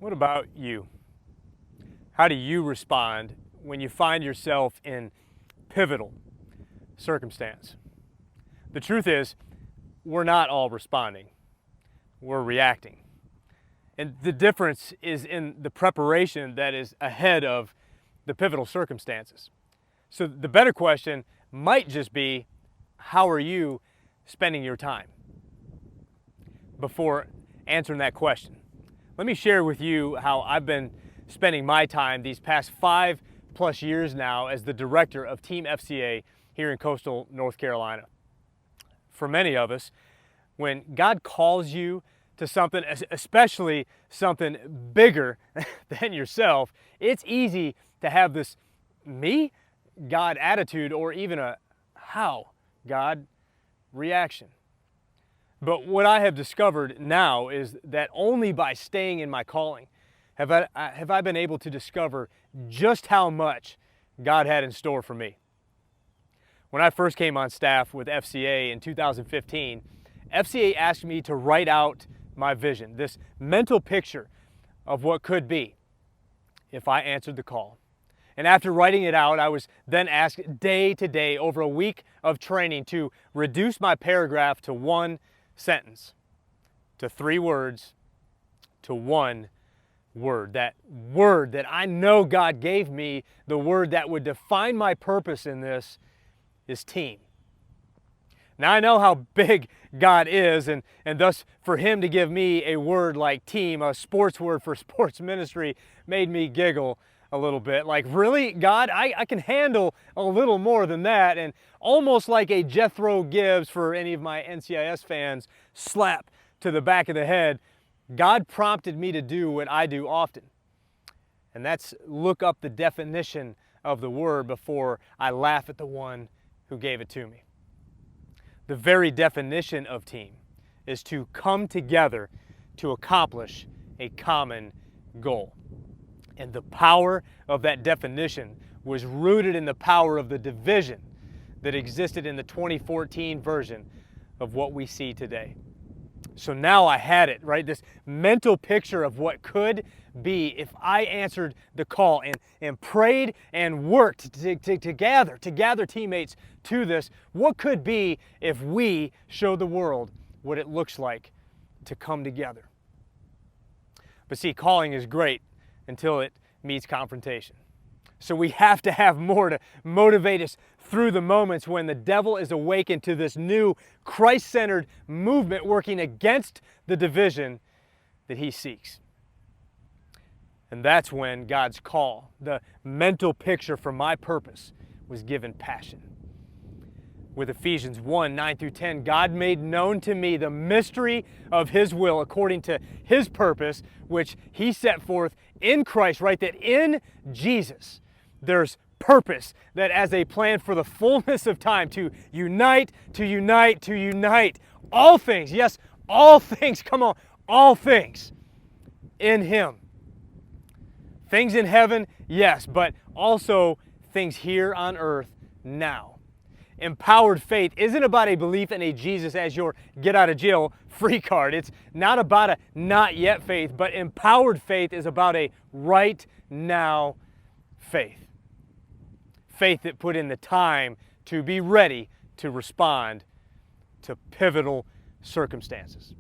What about you? How do you respond when you find yourself in pivotal circumstance? The truth is, we're not all responding, we're reacting. And the difference is in the preparation that is ahead of the pivotal circumstances. So the better question might just be, how are you spending your time? Before answering that question, let me share with you how I've been spending my time these past 5+ years now as the director of Team FCA here in coastal North Carolina. For many of us, when God calls you to something, especially something bigger than yourself, it's easy to have this me, God attitude, or even a how, God reaction. But what I have discovered now is that only by staying in my calling have I been able to discover just how much God had in store for me. When I first came on staff with FCA in 2015, FCA asked me to write out my vision, this mental picture of what could be if I answered the call. And after writing it out, I was then asked day to day over a week of training to reduce my paragraph to one sentence, to 3 words, to 1 word. That word that I know God gave me, the word that would define my purpose in this, is team. Now I know how big God is, and thus for Him to give me a word like team, a sports word for sports ministry, made me giggle a little bit. Like, really, God? I can handle a little more than that. And almost like a Jethro Gibbs, for any of my NCIS fans, slap to the back of the head, God prompted me to do what I do often. And that's look up the definition of the word before I laugh at the one who gave it to me. The very definition of team is to come together to accomplish a common goal. And the power of that definition was rooted in the power of the division that existed in the 2014 version of what we see today. So now I had it, right? This mental picture of what could be if I answered the call and prayed and worked to gather teammates to this. What could be if we show the world what it looks like to come together? But see, calling is great until it meets confrontation. So we have to have more to motivate us through the moments when the devil is awakened to this new Christ-centered movement working against the division that he seeks. And that's when God's call, the mental picture for my purpose, was given passion. With Ephesians 1:9-10, God made known to me the mystery of His will according to His purpose, which He set forth in Christ, right? That in Jesus there's purpose, that as a plan for the fullness of time to unite all things, yes, all things, come on, all things in Him. Things in heaven, yes, but also things here on earth now. Empowered faith isn't about a belief in a Jesus as your get out of jail free card. It's not about a not yet faith, but empowered faith is about a right now faith. Faith that put in the time to be ready to respond to pivotal circumstances.